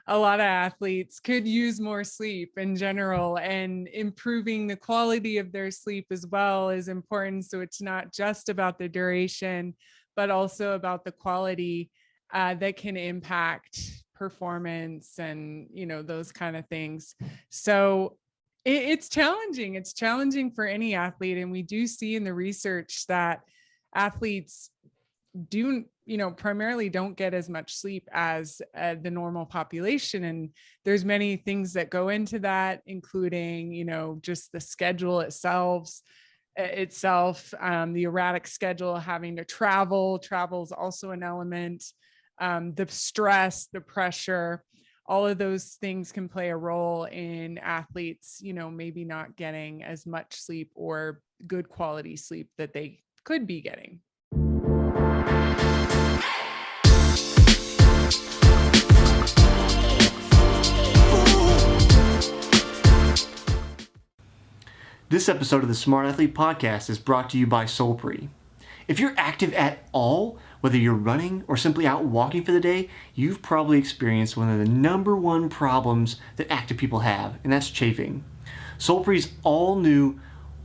a lot of athletes could use more sleep in general, and improving the quality of their sleep as well is important. So it's not just about the duration, but also about the quality that can impact performance and, those kind of things. So it's challenging. It's challenging for any athlete. And we do see in the research that athletes do primarily don't get as much sleep as the normal population, and there's many things that go into that, including just the schedule itself, the erratic schedule, having to travel is also an element, the stress, the pressure, all of those things can play a role in athletes maybe not getting as much sleep or good quality sleep that they could be getting. This episode of the Smart Athlete Podcast is brought to you by Cerebra. If you're active at all, whether you're running or simply out walking for the day, you've probably experienced one of the number one problems that active people have, and that's chafing. Cerebra's all-new,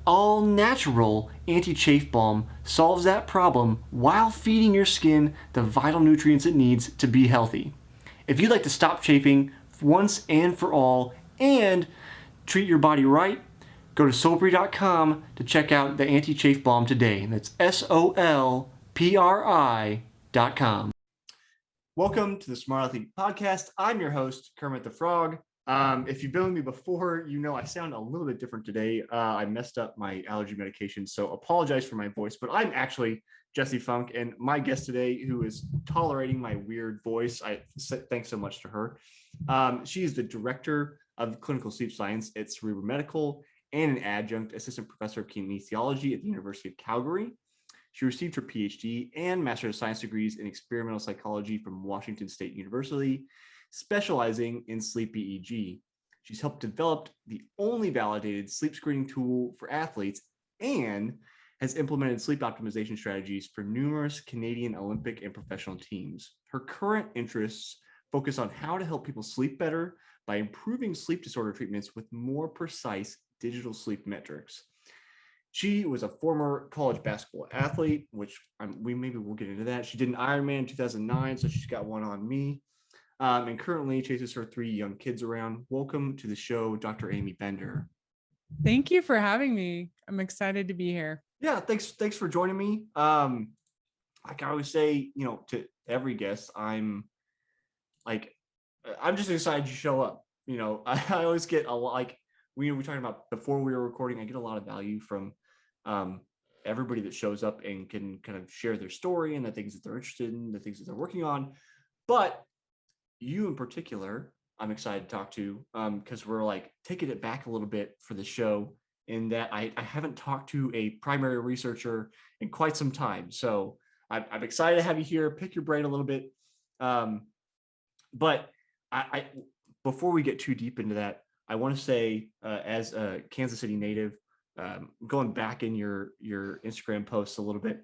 all-natural anti-chafe balm solves that problem while feeding your skin the vital nutrients it needs to be healthy. If you'd like to stop chafing once and for all and treat your body right, go to Solpri.com to check out the anti-chafe balm today. That's SOLPRI.com. Welcome to the Smart Athlete Podcast. I'm your host, Kermit the Frog. If you've been with me before, you know I sound a little bit different today. I messed up my allergy medication, so apologize for my voice, but I'm actually Jesse Funk, and my guest today, who is tolerating my weird voice, thanks so much to her. She is the Director of Clinical Sleep Science at Cerebra Medical and an adjunct assistant professor of kinesiology at the University of Calgary. She received her PhD and Master of Science degrees in experimental psychology from Washington State University, specializing in sleep EEG. She's helped develop the only validated sleep screening tool for athletes and has implemented sleep optimization strategies for numerous Canadian Olympic and professional teams. Her current interests focus on how to help people sleep better by improving sleep disorder treatments with more precise digital sleep metrics. She was a former college basketball athlete, which we'll get into that. She did an Ironman in 2009, so she's got one on me. And currently chases her 3 young kids around. Welcome to the show, Dr. Amy Bender. Thank you for having me. I'm excited to be here. Yeah, thanks for joining me. Like I always say, to every guest, I'm just excited you show up. I always get a lot, we were talking about before we were recording, I get a lot of value from everybody that shows up and can kind of share their story and the things that they're interested in, the things that they're working on. But you in particular, I'm excited to talk to because we're taking it back a little bit for the show, in that I haven't talked to a primary researcher in quite some time. So I'm excited to have you here, pick your brain a little bit. But I before we get too deep into that, I want to say, as a Kansas City native, going back in your Instagram posts a little bit,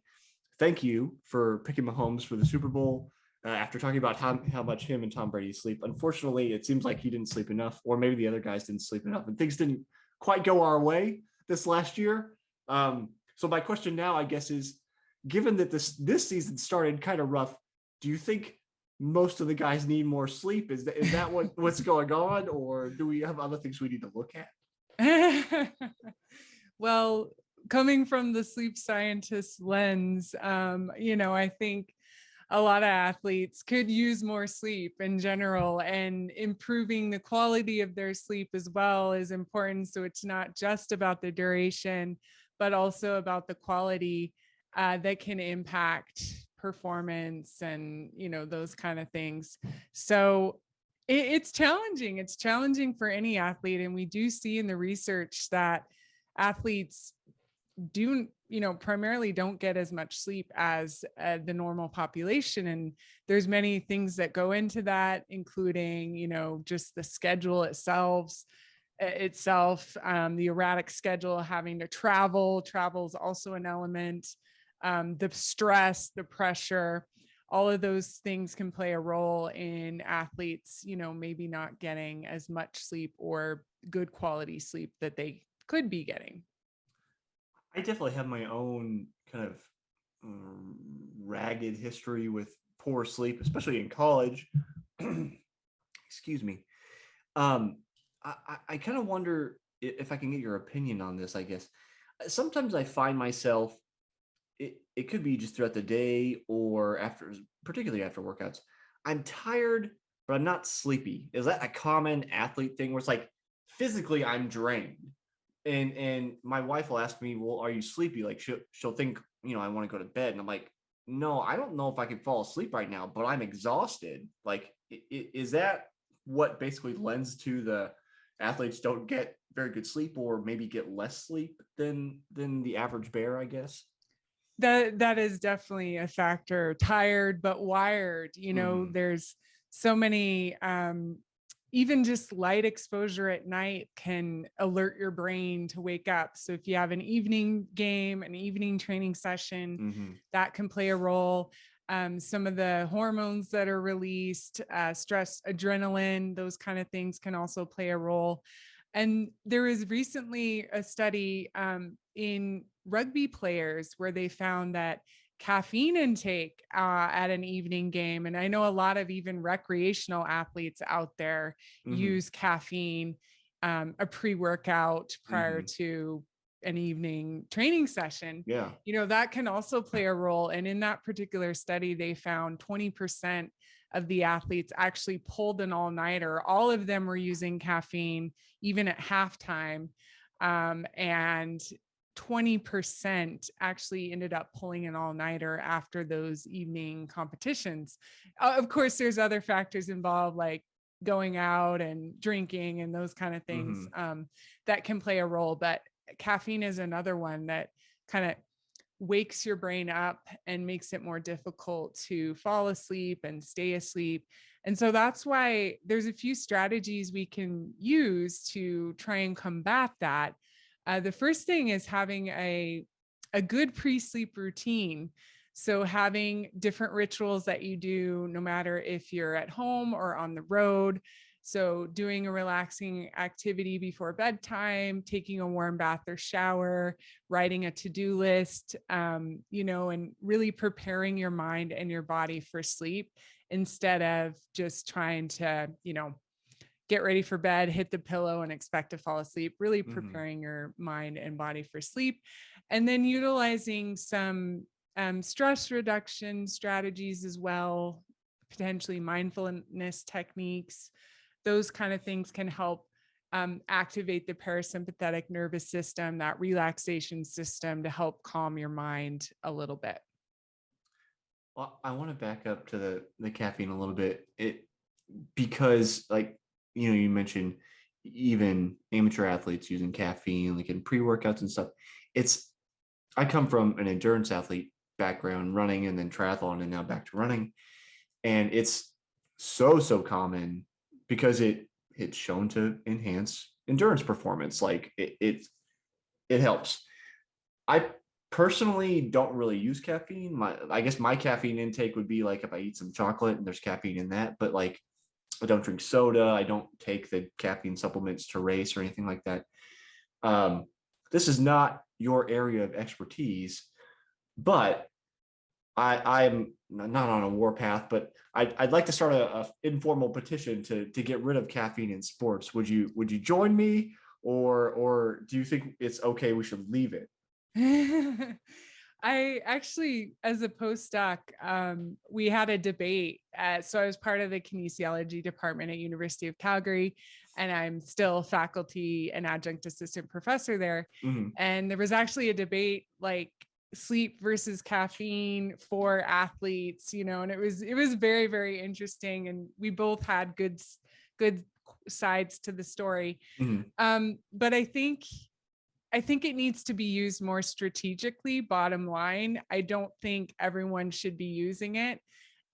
thank you for picking Mahomes for the Super Bowl after talking about how much him and Tom Brady sleep. Unfortunately, it seems like he didn't sleep enough, or maybe the other guys didn't sleep enough, and things didn't quite go our way this last year. So my question now, I guess, is, given that this season started kind of rough, do you think most of the guys need more sleep? Is that what's going on, or do we have other things we need to look at? Well, coming from the sleep scientist lens, I think a lot of athletes could use more sleep in general, and improving the quality of their sleep as well is important. So it's not just about the duration, but also about the quality that can impact performance and those kind of things. So it's challenging. It's challenging for any athlete, and we do see in the research that athletes do primarily don't get as much sleep as the normal population, and there's many things that go into that, including just the schedule itself, the erratic schedule, having to travel is also an element, the stress, the pressure, all of those things can play a role in athletes, maybe not getting as much sleep or good quality sleep that they could be getting. I definitely have my own kind of ragged history with poor sleep, especially in college. Excuse me. I kind of wonder if I can get your opinion on this, I guess. Sometimes I find myself, it could be just throughout the day or particularly after workouts, I'm tired, but I'm not sleepy. Is that a common athlete thing where it's like physically I'm drained? And my wife will ask me, well, are you sleepy? Like she'll think, I want to go to bed. And I'm like, no, I don't know if I can fall asleep right now, but I'm exhausted. Like, is that what basically lends to the athletes don't get very good sleep or maybe get less sleep than the average bear, I guess? That is definitely a factor. Tired but wired. There's so many even just light exposure at night can alert your brain to wake up. So if you have an evening game, an evening training session, that can play a role. Some of the hormones that are released, stress, adrenaline, those kind of things can also play a role. And there was recently a study in rugby players where they found that caffeine intake at an evening game, and I know a lot of even recreational athletes out there use caffeine, a pre-workout prior to an evening training session. Yeah. That can also play a role. And in that particular study, they found 20% of the athletes actually pulled an all-nighter. All of them were using caffeine, even at halftime. And 20% actually ended up pulling an all-nighter after those evening competitions. Of course, there's other factors involved, like going out and drinking and those kind of things that can play a role. But caffeine is another one that kind of wakes your brain up and makes it more difficult to fall asleep and stay asleep. And so that's why there's a few strategies we can use to try and combat that. The first thing is having a good pre-sleep routine. So having different rituals that you do, no matter if you're at home or on the road. So doing a relaxing activity before bedtime, taking a warm bath or shower, writing a to-do list, and really preparing your mind and your body for sleep instead of just trying to, get ready for bed, hit the pillow and expect to fall asleep, really preparing your mind and body for sleep. And then utilizing some stress reduction strategies as well, potentially mindfulness techniques. Those kind of things can help activate the parasympathetic nervous system, that relaxation system, to help calm your mind a little bit. Well, I want to back up to the caffeine a little bit. Because like, you mentioned even amateur athletes using caffeine, like in pre-workouts and stuff. I come from an endurance athlete background, running and then triathlon and now back to running. And it's so common because it's shown to enhance endurance performance. Like it helps. I personally don't really use caffeine. I guess my caffeine intake would be like if I eat some chocolate and there's caffeine in that, but like I don't drink soda. I don't take the caffeine supplements to race or anything like that. This is not your area of expertise, but I'm not on a warpath, but I'd like to start a informal petition to get rid of caffeine in sports. Would you join me, or do you think it's okay, we should leave it? I actually, as a postdoc, we had a debate. So I was part of the kinesiology department at University of Calgary, and I'm still faculty and adjunct assistant professor there. And there was actually a debate, like sleep versus caffeine for athletes, and it was very, very interesting. And we both had good sides to the story. But I think it needs to be used more strategically. Bottom line, I don't think everyone should be using it.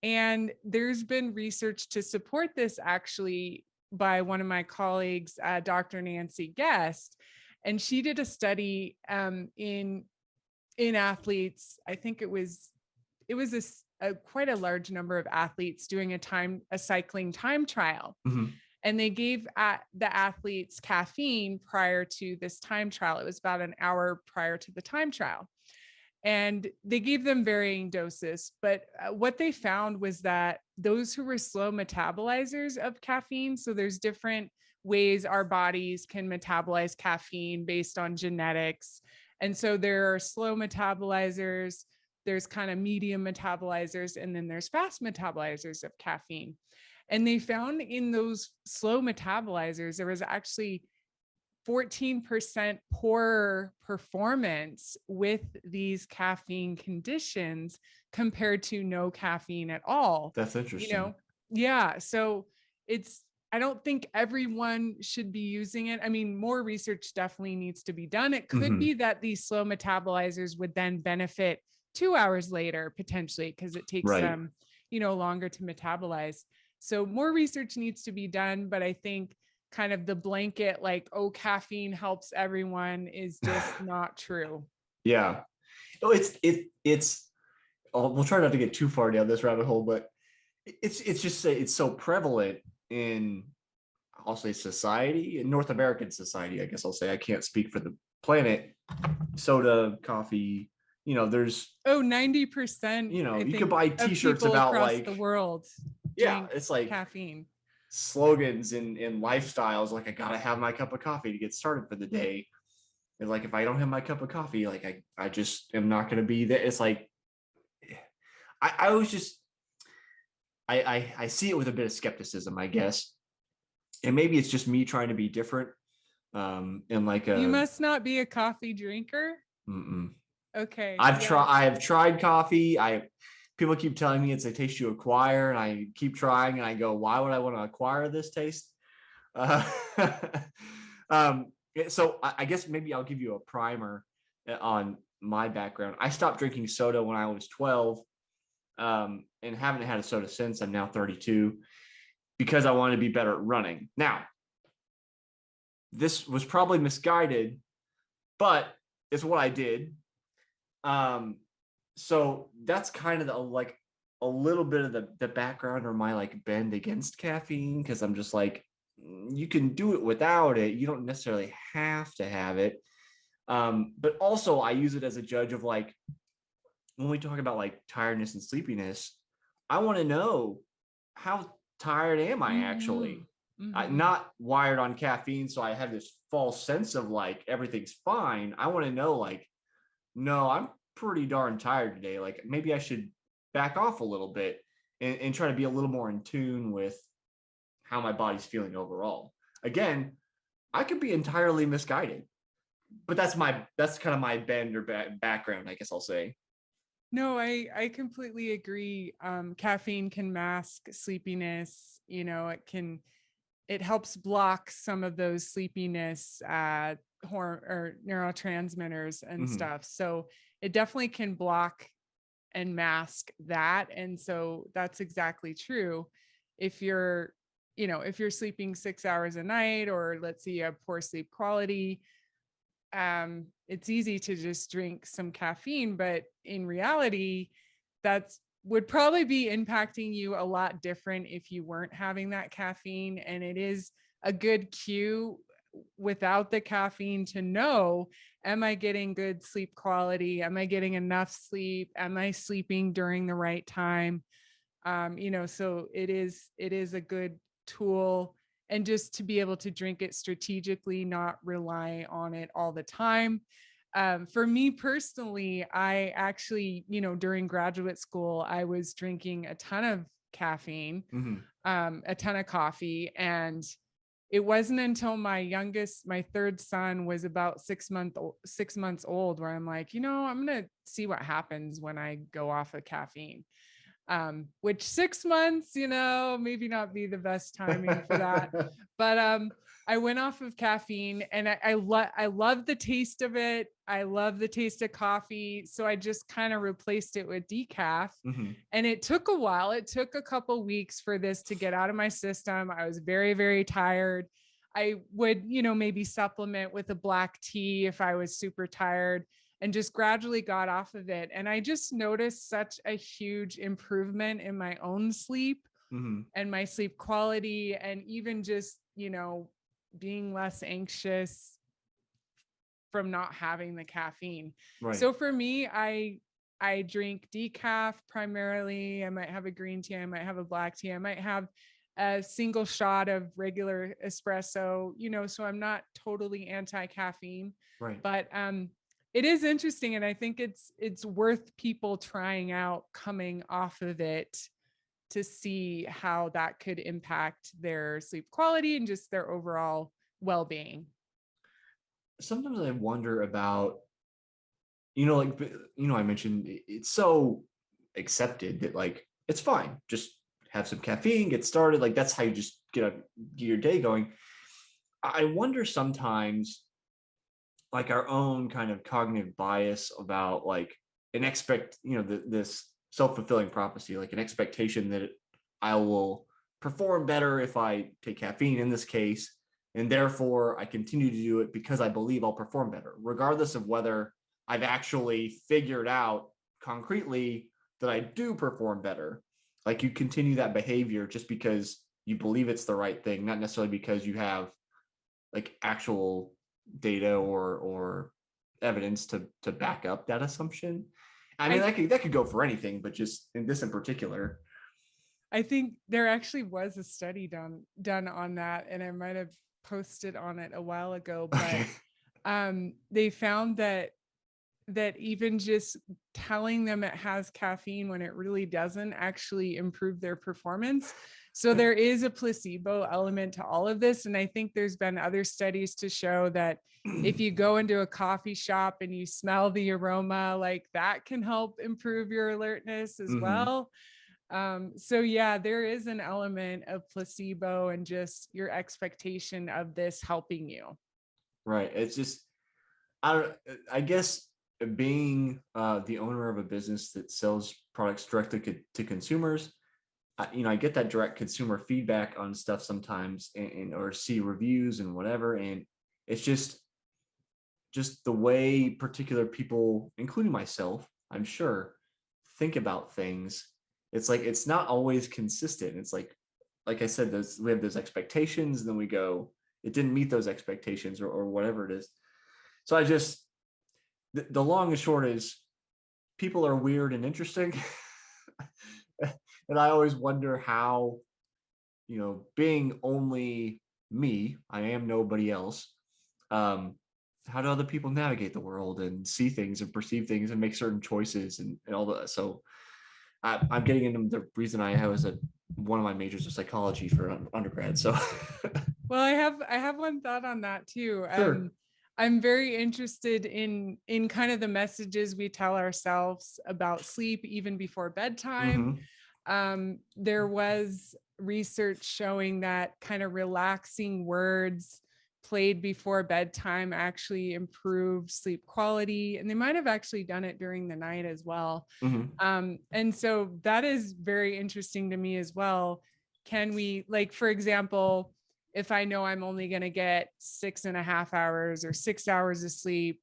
And there's been research to support this, actually, by one of my colleagues, Dr. Nancy Guest. And she did a study in athletes. I think it was quite a large number of athletes doing a cycling time trial. Mm-hmm. And they gave the athletes caffeine prior to this time trial. It was about an hour prior to the time trial. And they gave them varying doses. But what they found was that those who were slow metabolizers of caffeine, so there's different ways our bodies can metabolize caffeine based on genetics. And so there are slow metabolizers, there's kind of medium metabolizers, and then there's fast metabolizers of caffeine. And they found in those slow metabolizers, there was actually 14% poorer performance with these caffeine conditions compared to no caffeine at all. That's interesting. Yeah. So I don't think everyone should be using it. I mean, more research definitely needs to be done. It could be that these slow metabolizers would then benefit 2 hours later, potentially, because it takes them, longer to metabolize. So more research needs to be done. But I think kind of the blanket, like, oh, caffeine helps everyone, is just not true. Yeah. Oh, we'll try not to get too far down this rabbit hole, but it's so prevalent in, I'll say, society, in North American society, I guess I'll say. I can't speak for the planet. Soda, coffee, there's 90%, you could buy t-shirts about across like the world. Yeah, it's like caffeine slogans in lifestyles, like, I gotta have my cup of coffee to get started for the day. And like, if I don't have my cup of coffee, like I just am not going to be there. It's like, I was just, I see it with a bit of skepticism, I guess. And maybe it's just me trying to be different. And like you must not be a coffee drinker. Okay. I have tried coffee. People keep telling me it's a taste you acquire, and I keep trying, and I go, why would I want to acquire this taste? So I guess maybe I'll give you a primer on my background. I stopped drinking soda when I was 12, and haven't had a soda since. I'm now 32, because I wanted to be better at running. Now, this was probably misguided, but it's what I did. So that's kind of a little bit of the background, or my like bend against caffeine, because I'm just like, you can do it without it. You don't necessarily have to have it. But also I use it as a judge of, like, when we talk about like tiredness and sleepiness, I want to know, how tired am I actually? I'm not wired on caffeine, so I have this false sense of like everything's fine. I want to know, like, no, I'm pretty darn tired today. Like, maybe I should back off a little bit and try to be a little more in tune with how my body's feeling overall. Again, I could be entirely misguided, but that's kind of my bend or background, I guess I'll say. No, I completely agree. Caffeine can mask sleepiness. It helps block some of those sleepiness or neurotransmitters and stuff. So it definitely can block and mask that. And so that's exactly true. If you're sleeping 6 hours a night, or let's say you have poor sleep quality, it's easy to just drink some caffeine, but in reality, that's would probably be impacting you a lot different if you weren't having that caffeine. And it is a good cue without the caffeine to know, am I getting good sleep quality? Am I getting enough sleep? Am I sleeping during the right time? So it is a good tool, and just to be able to drink it strategically, not rely on it all the time. For me personally, I actually, during graduate school, I was drinking a ton of caffeine, a ton of coffee. And it wasn't until my third son was about 6 months old, where I'm like, I'm going to see what happens when I go off of caffeine. Which 6 months, maybe not be the best timing for that. But I went off of caffeine, and I love the taste of it. I love the taste of coffee. So I just kind of replaced it with decaf. And it took a while. It took a couple weeks for this to get out of my system. I was very, very tired. I would, maybe supplement with a black tea if I was super tired. and just gradually got off of it. And I just noticed such a huge improvement in my own sleep and my sleep quality, and even just, being less anxious from not having the caffeine. Right. So for me, I drink decaf primarily. I might have a green tea, I might have a black tea, I might have a single shot of regular espresso, so I'm not totally anti-caffeine. Right. But it is interesting, and I think it's worth people trying out coming off of it to see how that could impact their sleep quality and just their overall well-being. Sometimes I wonder about, I mentioned it's so accepted that like it's fine, just have some caffeine, get started. Like that's how you just get your day going. I wonder sometimes, like our own kind of cognitive bias about like this self-fulfilling prophecy, like an expectation that I will perform better if I take caffeine in this case, and therefore I continue to do it because I believe I'll perform better, regardless of whether I've actually figured out concretely that I do perform better. Like you continue that behavior just because you believe it's the right thing, not necessarily because you have like actual data or evidence to back up that assumption. I mean, that could go for anything, but just in this in particular. I think there actually was a study done on that, and I might have posted on it a while ago, but they found that even just telling them it has caffeine when it really doesn't actually improve their performance. So there is a placebo element to all of this. And I think there's been other studies to show that if you go into a coffee shop and you smell the aroma, like that can help improve your alertness as well. So yeah, there is an element of placebo and just your expectation of this helping you. Right. It's just, I guess being the owner of a business that sells products directly to consumers, I get that direct consumer feedback on stuff sometimes, or see reviews and whatever, and it's just the way particular people, including myself, I'm sure, think about things. It's like it's not always consistent. It's like I said, we have those expectations, and then we go, it didn't meet those expectations, or whatever it is. So I just, the long and short is, people are weird and interesting. And I always wonder how, being only me, I am nobody else. How do other people navigate the world and see things and perceive things and make certain choices and all that? So I'm getting into the reason I was one of my majors of psychology for undergrad. So well, I have one thought on that too. Sure. I'm very interested in kind of the messages we tell ourselves about sleep even before bedtime. There was research showing that kind of relaxing words played before bedtime actually improve sleep quality, and they might have actually done it during the night as well. And so that is very interesting to me as well. Can we, like, for example, if I know I'm only going to get 6.5 hours or 6 hours of sleep,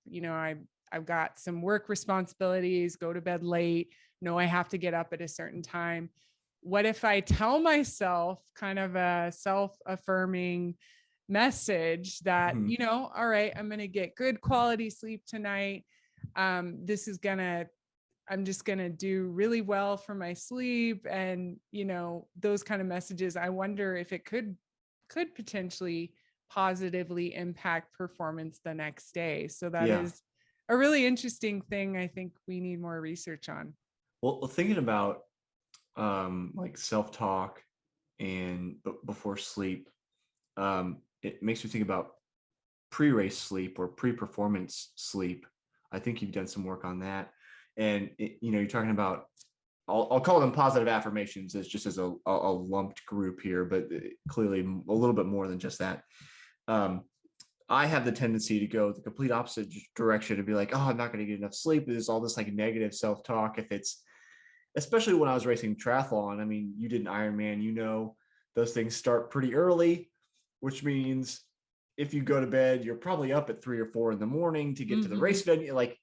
I've got some work responsibilities, go to bed late, know I have to get up at a certain time. What if I tell myself kind of a self-affirming message that, all right, I'm going to get good quality sleep tonight. I'm just going to do really well for my sleep. And, those kind of messages, I wonder if it could potentially positively impact performance the next day. So that is a really interesting thing I think we need more research on. Well, thinking about like self-talk and before sleep, it makes me think about pre-race sleep or pre-performance sleep. I think you've done some work on that, and you're talking about, I'll call them positive affirmations as just as a lumped group here, but clearly a little bit more than just that. I have the tendency to go the complete opposite direction and be like, oh, I'm not going to get enough sleep. There's all this like negative self-talk. Especially when I was racing triathlon. I mean, you did an Ironman, those things start pretty early, which means if you go to bed, you're probably up at 3 or 4 in the morning to get to the race venue. Like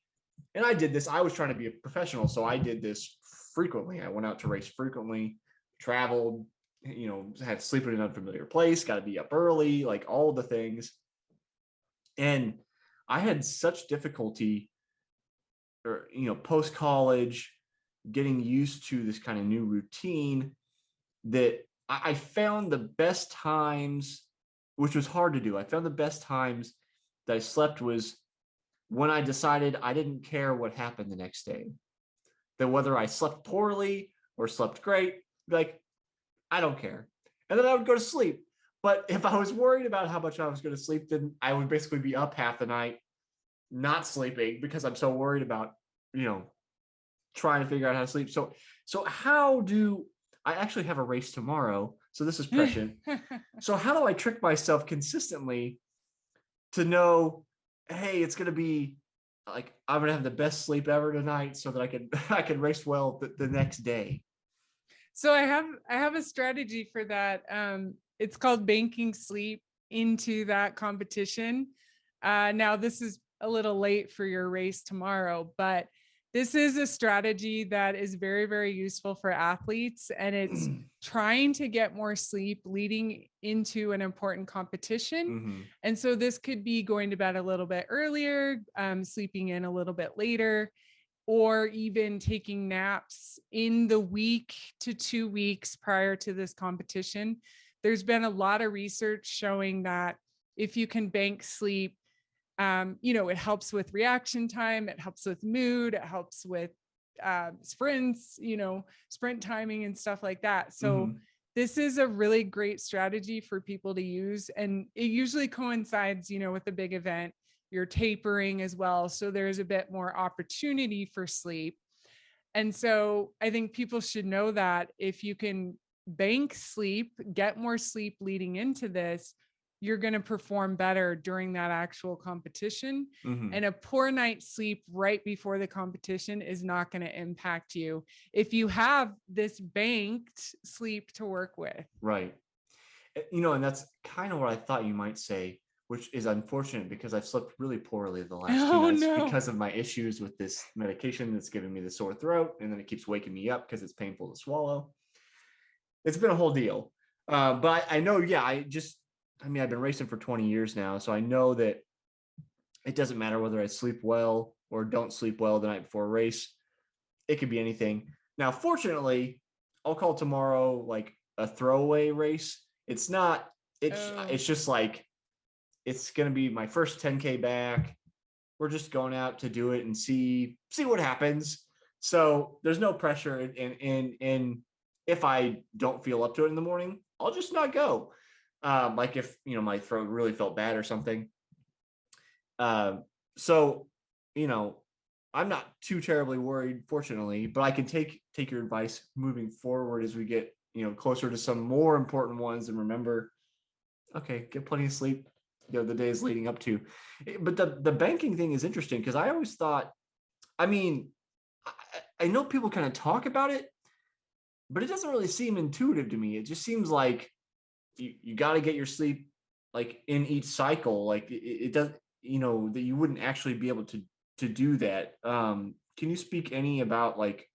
And I did this. I was trying to be a professional, so I did this frequently. I went out to race frequently, traveled, had to sleep in an unfamiliar place, got to be up early, like all the things. And I had such difficulty, or post college, getting used to this kind of new routine, that I found the best times, which was hard to do. I found the best times that I slept was when I decided I didn't care what happened the next day. That whether I slept poorly or slept great, like, I don't care. And then I would go to sleep. But if I was worried about how much I was going to sleep, then I would basically be up half the night not sleeping because I'm so worried about, trying to figure out how to sleep. So how do I actually have a race tomorrow? So this is prescient. So how do I trick myself consistently to know, hey, it's going to be like, I'm going to have the best sleep ever tonight so that I can race well the next day? So I have a strategy for that. It's called banking sleep into that competition. Now this is a little late for your race tomorrow, but this is a strategy that is very, very useful for athletes, and it's trying to get more sleep leading into an important competition. And so this could be going to bed a little bit earlier, sleeping in a little bit later, or even taking naps in the week to 2 weeks prior to this competition. There's been a lot of research showing that if you can bank sleep, it helps with reaction time, it helps with mood, it helps with sprints, sprint timing and stuff like that. So this is a really great strategy for people to use. And it usually coincides, with a big event. You're tapering as well. So there's a bit more opportunity for sleep. And so I think people should know that if you can bank sleep, get more sleep leading into this, you're going to perform better during that actual competition. And a poor night's sleep right before the competition is not going to impact you if you have this banked sleep to work with. Right. And that's kind of what I thought you might say, which is unfortunate because I've slept really poorly the last 2 nights because of my issues with this medication that's giving me the sore throat, and then it keeps waking me up because it's painful to swallow. It's been a whole deal. But I know, I've been racing for 20 years now, so I know that it doesn't matter whether I sleep well or don't sleep well the night before a race. It could be anything. Now, fortunately, I'll call tomorrow like a throwaway race. It's not, it's just like, it's going to be my first 10K back. We're just going out to do it and see what happens. So there's no pressure. And if I don't feel up to it in the morning, I'll just not go. Like if, my throat really felt bad or something. So, I'm not too terribly worried, fortunately, but I can take your advice moving forward as we get, closer to some more important ones, and remember, okay, get plenty of sleep, the days leading up to. But the banking thing is interesting because I always thought, I know people kind of talk about it, but it doesn't really seem intuitive to me. It just seems like you got to get your sleep like in each cycle. Like it does, that you wouldn't actually be able to do that. Can you speak any about like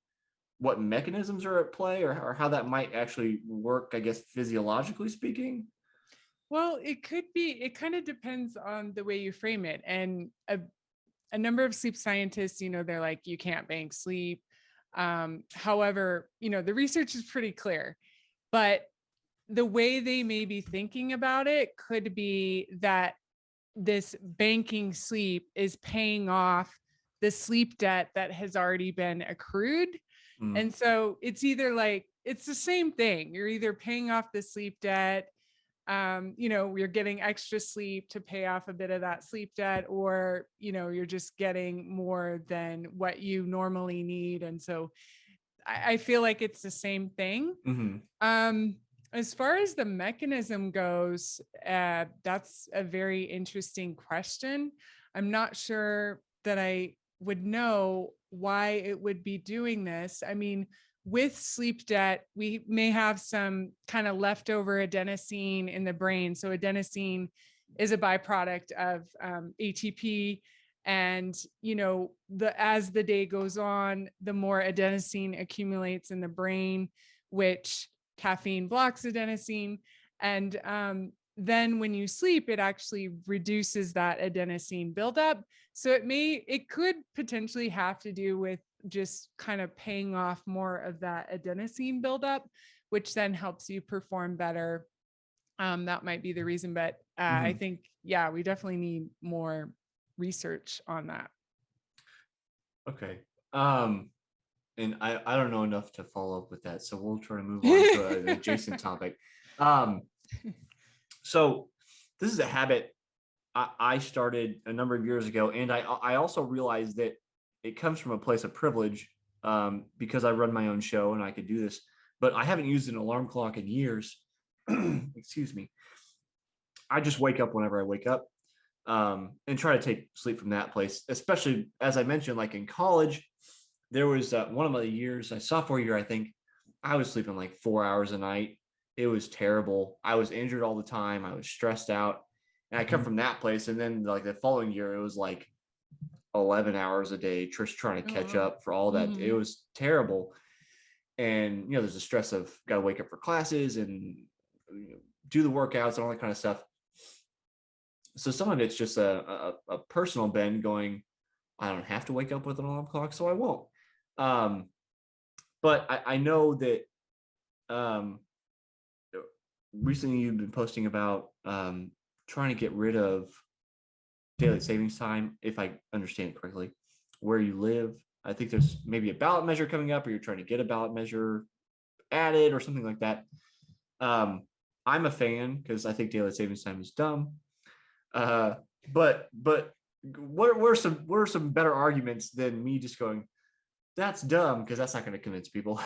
what mechanisms are at play or how that might actually work, I guess, physiologically speaking? Well, it kind of depends on the way you frame it. And a number of sleep scientists, they're like, you can't bank sleep. However, the research is pretty clear, but the way they may be thinking about it could be that this banking sleep is paying off the sleep debt that has already been accrued. And so it's either like, it's the same thing. You're either paying off the sleep debt, you're getting extra sleep to pay off a bit of that sleep debt, or, you're just getting more than what you normally need. And so I feel like it's the same thing. As far as the mechanism goes, that's a very interesting question. I'm not sure that I would know why it would be doing this. I mean, with sleep debt, we may have some kind of leftover adenosine in the brain. So adenosine is a byproduct of ATP. And, as the day goes on, the more adenosine accumulates in the brain, which caffeine blocks adenosine. And then when you sleep, it actually reduces that adenosine buildup. So it could potentially have to do with just kind of paying off more of that adenosine buildup, which then helps you perform better. That might be the reason, but I think, yeah, we definitely need more research on that. Okay. And I don't know enough to follow up with that, so we'll try to move on to an adjacent topic. So this is a habit I started a number of years ago, and I also realized that it comes from a place of privilege, because I run my own show and I could do this, but I haven't used an alarm clock in years. Excuse me. I just wake up whenever I wake up, and try to take sleep from that place, especially as I mentioned, like in college. There was one of my years, my sophomore year, I think, I was sleeping like 4 hours a night. It was terrible. I was injured all the time. I was stressed out. And I come from that place. And then like the following year, it was like 11 hours a day, just trying to catch up for all that. It was terrible. And, there's the stress of got to wake up for classes and do the workouts and all that kind of stuff. So some of it's just a personal bend going, I don't have to wake up with an alarm clock, so I won't. But I know that recently you've been posting about trying to get rid of daylight savings time, if I understand it correctly, where you live. I think there's maybe a ballot measure coming up, or you're trying to get a ballot measure added or something like that. I'm a fan because I think daylight savings time is dumb. But what are some better arguments than me just going, that's dumb, because that's not going to convince people.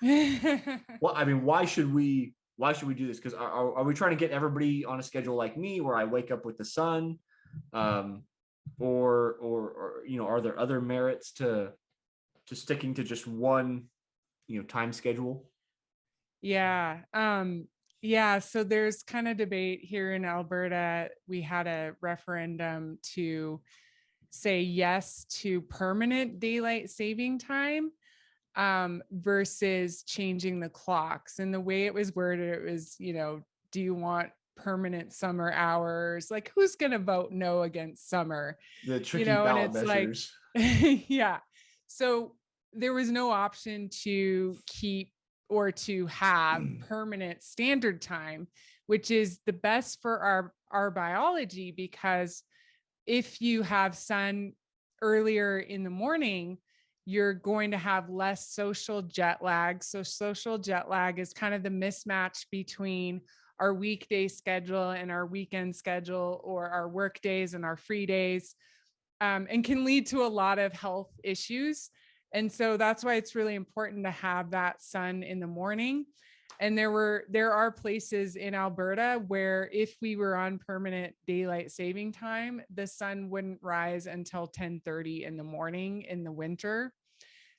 Well, I mean, why should we do this? Because are we trying to get everybody on a schedule like me, where I wake up with the sun, or are there other merits to sticking to just one time schedule? Yeah. Yeah. So there's kind of debate here in Alberta. We had a referendum to say yes to permanent daylight saving time, versus changing the clocks. And the way it was worded, it was, do you want permanent summer hours? Like, who's going to vote no against summer? The tricky And ballot it's measures. like, yeah. So there was no option to keep or to have permanent standard time, which is the best for our biology, because if you have sun earlier in the morning, you're going to have less social jet lag. So social jet lag is kind of the mismatch between our weekday schedule and our weekend schedule, or our work days and our free days, and can lead to a lot of health issues. And so that's why it's really important to have that sun in the morning. And there are places in Alberta where if we were on permanent daylight saving time, the sun wouldn't rise until 10:30 in the morning in the winter.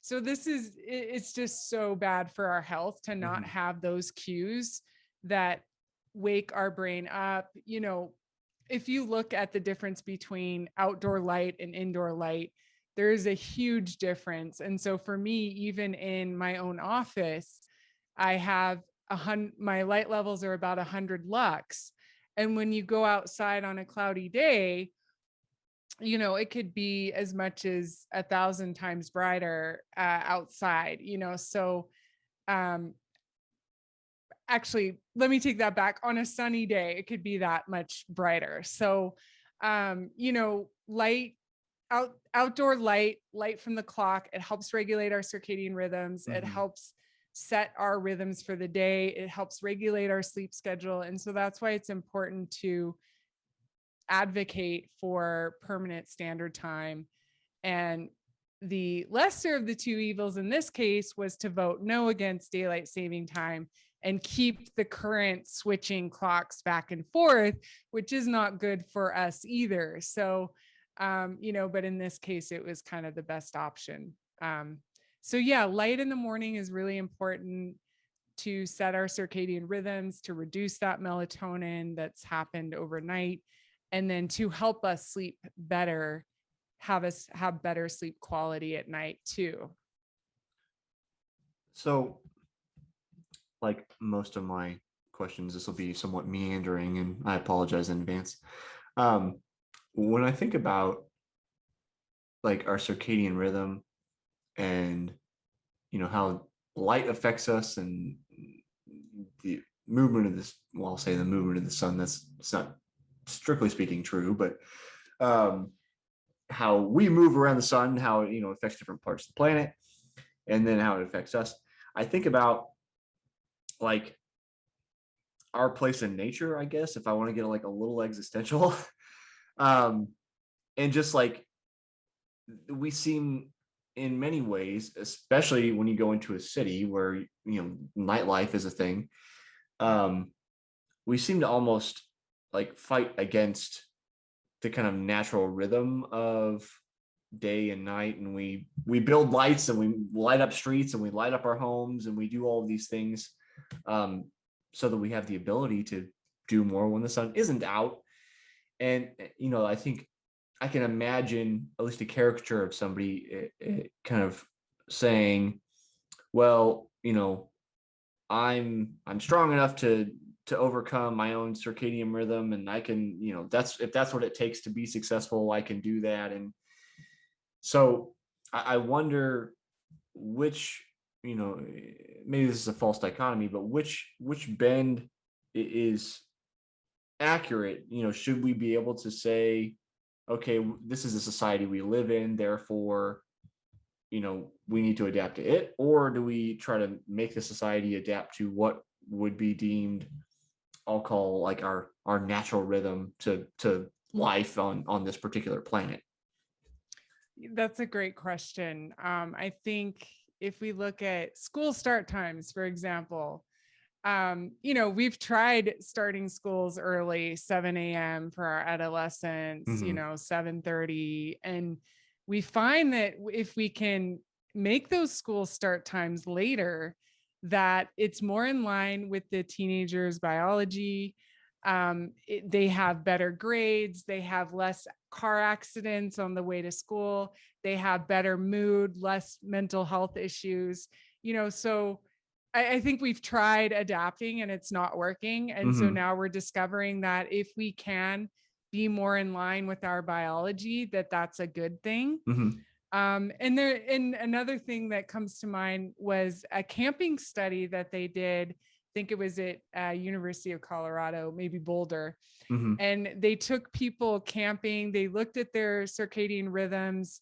So it's just so bad for our health to not have those cues that wake our brain up. If you look at the difference between outdoor light and indoor light, there is a huge difference. And so for me, even in my own office, I have my light levels are about 100 lux. And when you go outside on a cloudy day, it could be as much as 1,000 times brighter outside, so actually, let me take that back. On a sunny day, it could be that much brighter. So, outdoor light from the clock, it helps regulate our circadian rhythms. It helps set our rhythms for the day. It helps regulate our sleep schedule. And so that's why it's important to advocate for permanent standard time. And the lesser of the two evils in this case was to vote no against daylight saving time and keep the current switching clocks back and forth, which is not good for us either. So, but in this case, it was kind of the best option. So yeah, light in the morning is really important to set our circadian rhythms, to reduce that melatonin that's happened overnight, and then to help us sleep better have us have better sleep quality at night too. So, like most of my questions, this will be somewhat meandering, and I apologize in advance. When I think about like our circadian rhythm and how light affects us and the movement of this, well, I'll say the movement of the sun, it's not strictly speaking true, but how we move around the sun, how it affects different parts of the planet, and then how it affects us. I think about like our place in nature, I guess, if I want to get like a little existential. And just like we seem in many ways, especially when you go into a city where nightlife is a thing, we seem to almost like fight against the kind of natural rhythm of day and night, and we build lights and we light up streets and we light up our homes and we do all of these things so that we have the ability to do more when the sun isn't out. And I think I can imagine at least a caricature of somebody kind of saying, well, I'm strong enough to overcome my own circadian rhythm, and I can, if that's what it takes to be successful, I can do that. And so I wonder which, maybe this is a false dichotomy, but which bend is accurate. Should we be able to say, okay, this is the society we live in, therefore, we need to adapt to it? Or do we try to make the society adapt to what would be deemed, I'll call like our natural rhythm to life on this particular planet? That's a great question. I think if we look at school start times, for example, we've tried starting schools early, 7 a.m. for our adolescents, 7:30. And we find that if we can make those school start times later, that it's more in line with the teenagers' biology. They have better grades, they have less car accidents on the way to school, they have better mood, less mental health issues, so I think we've tried adapting and it's not working. And so now we're discovering that if we can be more in line with our biology, that's a good thing. And another thing that comes to mind was a camping study that they did. I think it was at University of Colorado, maybe Boulder. And they took people camping. They looked at their circadian rhythms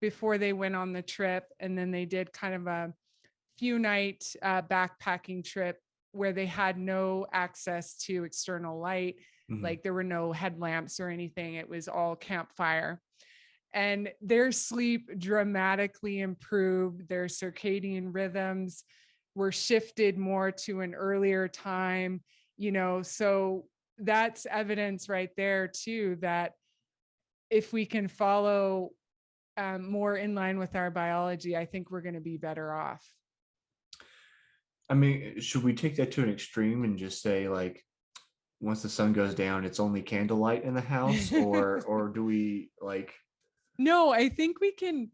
before they went on the trip. And then they did kind of a few night backpacking trip where they had no access to external light. Like there were no headlamps or anything. It was all campfire. And their sleep dramatically improved. Their circadian rhythms were shifted more to an earlier time, so that's evidence right there too, that if we can follow more in line with our biology, I think we're going to be better off. I mean, should we take that to an extreme and just say like, once the sun goes down, it's only candlelight in the house, or do we like? No, I think we can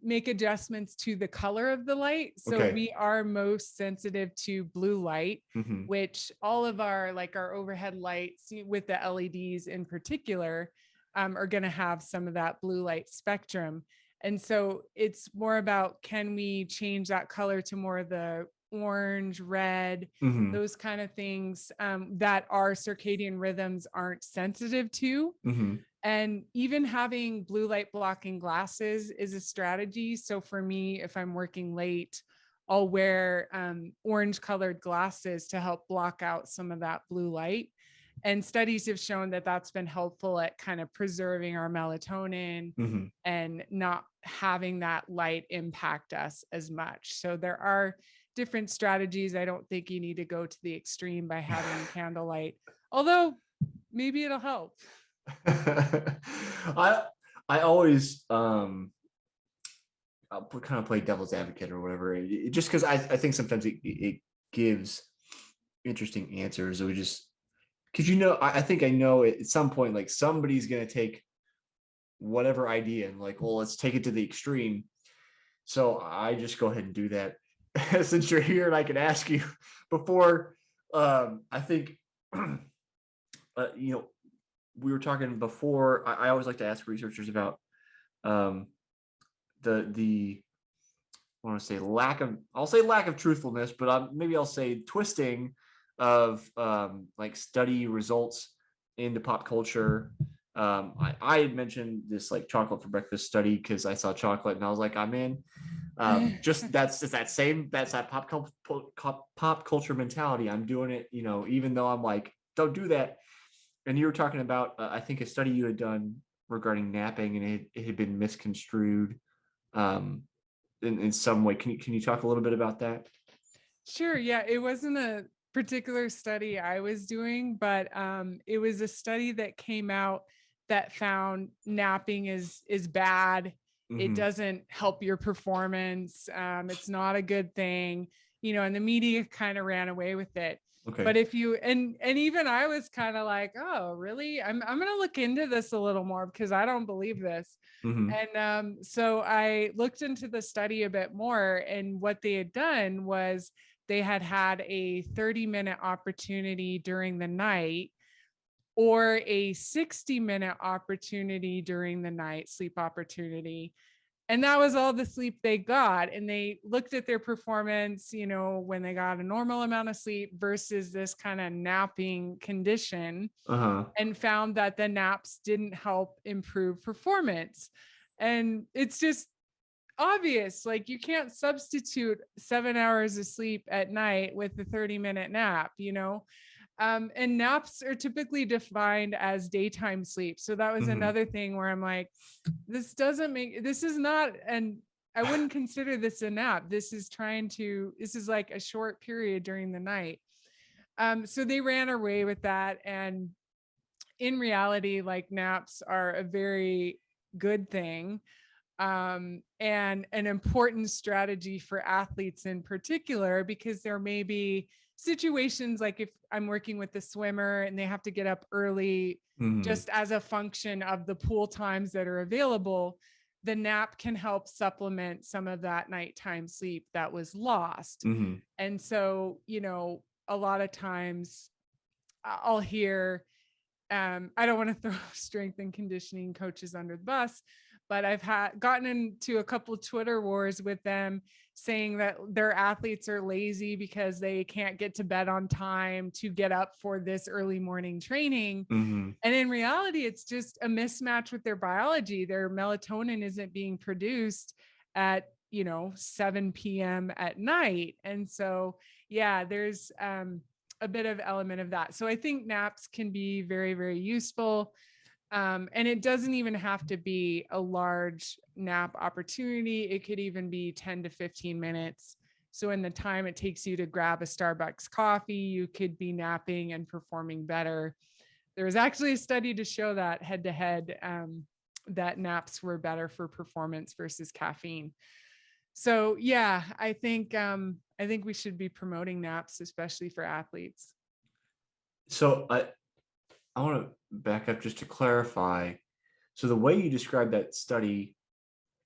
make adjustments to the color of the light. So Okay. We are most sensitive to blue light, Mm-hmm. which all of our overhead lights with the LEDs in particular are going to have some of that blue light spectrum. And so it's more about, can we change that color to more of the orange, red, Mm-hmm. those kind of things that our circadian rhythms aren't sensitive to. Mm-hmm. And even having blue light blocking glasses is a strategy. So for me, if I'm working late, I'll wear orange colored glasses to help block out some of that blue light. And studies have shown that that's been helpful at kind of preserving our melatonin Mm-hmm. and not having that light impact us as much. So there are different strategies. I don't think you need to go to the extreme by having candlelight, although maybe it'll help. I always I'll kind of play devil's advocate or whatever, just because I think sometimes it gives interesting answers. Or because I think I know at some point like somebody's gonna take whatever idea and like, well, let's take it to the extreme. So I just go ahead and do that. Since you're here and I can ask you before, I think, we were talking before. I always like to ask researchers about the I want to say lack of truthfulness, but maybe I'll say twisting of like study results into pop culture. I had mentioned this like chocolate for breakfast study because I saw chocolate and I was like, I'm in. Just that's that pop culture mentality. I'm doing it, even though I'm like, don't do that. And you were talking about, I think a study you had done regarding napping, and it had been misconstrued in some way. Can you talk a little bit about that? Sure. Yeah, it wasn't a particular study I was doing, but it was a study that came out that found napping is bad. It Mm-hmm. doesn't help your performance. It's not a good thing, and the media kind of ran away with it. Okay. But if you and even I was kind of like, oh, really? I'm gonna look into this a little more because I don't believe this. Mm-hmm. And so I looked into the study a bit more, and what they had done was they had a 30-minute opportunity during the night or a 60-minute opportunity during the night, sleep opportunity. And that was all the sleep they got. And they looked at their performance, when they got a normal amount of sleep versus this kind of napping condition, Uh-huh. and found that the naps didn't help improve performance. And it's just obvious, like you can't substitute 7 hours of sleep at night with a 30-minute nap. And naps are typically defined as daytime sleep. So that was Mm-hmm. another thing where I'm like, this is not, and I wouldn't consider this a nap. This is like a short period during the night. So they ran away with that. And in reality, like naps are a very good thing, and an important strategy for athletes in particular, because there may be situations like if I'm working with a swimmer and they have to get up early Mm-hmm. just as a function of the pool times that are available, the nap can help supplement some of that nighttime sleep that was lost. Mm-hmm. And so, a lot of times I'll hear, I don't want to throw strength and conditioning coaches under the bus, but I've gotten into a couple of Twitter wars with them saying that their athletes are lazy because they can't get to bed on time to get up for this early morning training. Mm-hmm. And in reality, it's just a mismatch with their biology. Their melatonin isn't being produced at 7 p.m. at night. And so, yeah, there's a bit of element of that. So I think naps can be very, very useful. And it doesn't even have to be a large nap opportunity. It could even be 10 to 15 minutes. So in the time it takes you to grab a Starbucks coffee, you could be napping and performing better. There was actually a study to show that head to head, that naps were better for performance versus caffeine. So yeah, I think we should be promoting naps, especially for athletes. So I want to back up just to clarify. So the way you described that study,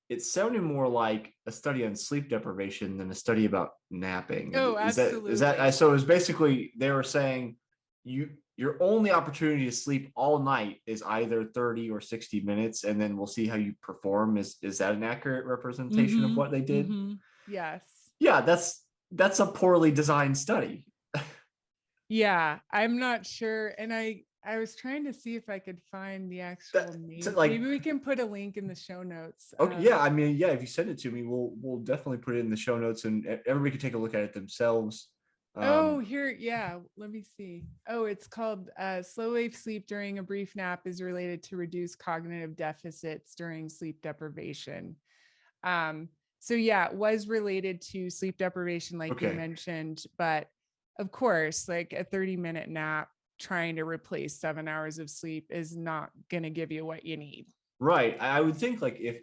it sounded more like a study on sleep deprivation than a study about napping. Oh, Is that absolutely. so? It was basically they were saying your only opportunity to sleep all night is either 30 or 60 minutes, and then we'll see how you perform. Is that an accurate representation of Mm-hmm. what they did? Mm-hmm. Yes. Yeah, that's a poorly designed study. Yeah, I'm not sure. And I was trying to see if I could find the actual name. Like, Maybe we can put a link in the show notes. okay, yeah, I mean, yeah, if you send it to me, we'll definitely put it in the show notes, and everybody can take a look at it themselves. Oh, here, yeah. Let me see. Oh, it's called Slow Wave Sleep During a Brief Nap is related to reduced cognitive deficits during sleep deprivation. Um, so yeah, it was related to sleep deprivation, like you Okay, mentioned, but of course, like a 30-minute nap trying to replace 7 hours of sleep is not going to give you what you need. right. I would think like if,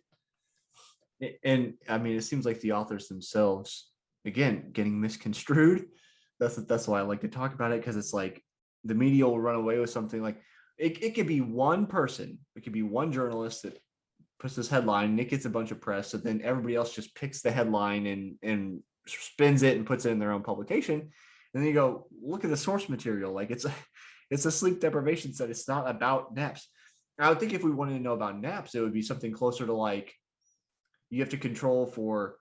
and I mean, it seems like the authors themselves, again, getting misconstrued. That's why I like to talk about it, because it's like the media will run away with something like it could be one person, it could be one journalist that puts this headline and it gets a bunch of press. So then everybody else just picks the headline and spins it and puts it in their own publication. And then you go, look at the source material. Like it's a sleep deprivation study. It's not about naps. I would think if we wanted to know about naps, it would be something closer to like, you have to control for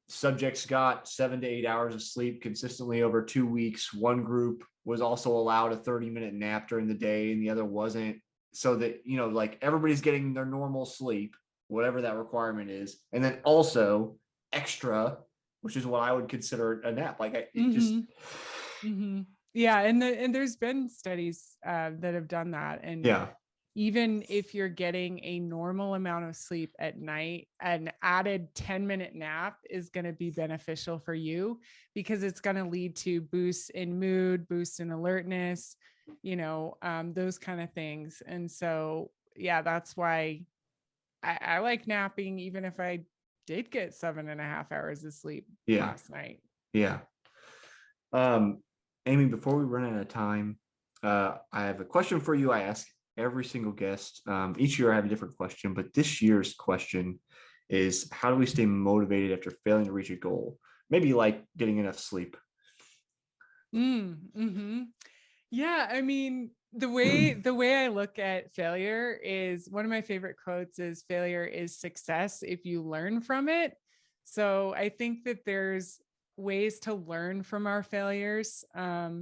subjects got 7 to 8 hours of sleep consistently over 2 weeks. One group was also allowed a 30-minute nap during the day and the other wasn't. So that, like everybody's getting their normal sleep, whatever that requirement is. And then also extra, which is what I would consider a nap. Like Yeah. And there's been studies that have done that. And yeah. Even if you're getting a normal amount of sleep at night, an added 10-minute nap is going to be beneficial for you because it's going to lead to boosts in mood, boosts in alertness, those kind of things. And so, yeah, that's why I like napping, even if I did get 7.5 hours of sleep last night. Yeah. Amy, before we run out of time, I have a question for you. I ask every single guest. Each year I have a different question, but this year's question is, how do we stay motivated after failing to reach a goal? Maybe like getting enough sleep. Yeah, I mean, the way I look at failure is, one of my favorite quotes is, failure is success if you learn from it. So I think that there's ways to learn from our failures.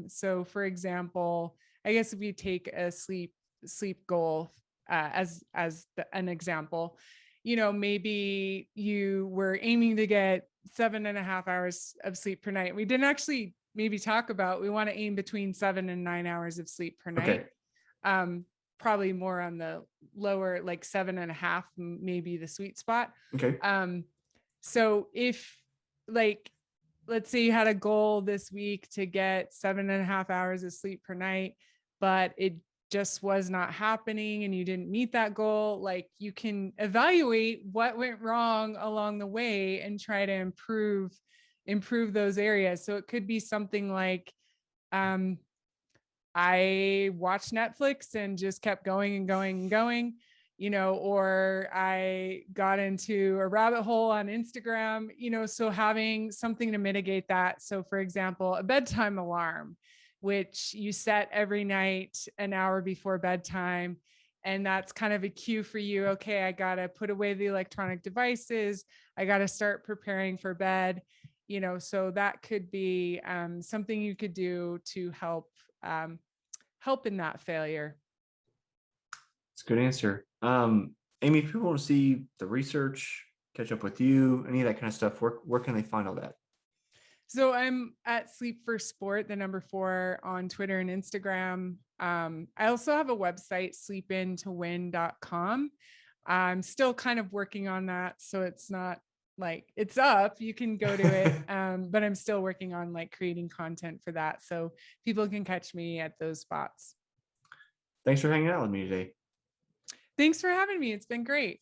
So for example, I guess if you take a sleep goal as an example, maybe you were aiming to get 7.5 hours of sleep per night. We didn't actually maybe talk about, we want to aim between 7 and 9 hours of sleep per night. Okay. Probably more on the lower, like 7.5, maybe the sweet spot. Okay. So if, like, let's say you had a goal this week to get 7.5 hours of sleep per night, but it just was not happening and you didn't meet that goal, like, you can evaluate what went wrong along the way and try to improve those areas. So it could be something like, I watched Netflix and just kept going and going and going, or I got into a rabbit hole on Instagram, so having something to mitigate that. So for example, a bedtime alarm, which you set every night an hour before bedtime. And that's kind of a cue for you. Okay, I got to put away the electronic devices. I got to start preparing for bed, so that could be something you could do to help in that failure. That's a good answer. Amy, if people want to see the research, catch up with you, any of that kind of stuff, where can they find all that? So I'm at Sleep for Sport, the number 4, on Twitter and Instagram. I also have a website, sleepintowin.com. I'm still kind of working on that, so it's not like it's up, you can go to it. But I'm still working on like creating content for that, so people can catch me at those spots. Thanks for hanging out with me today. Thanks for having me. It's been great.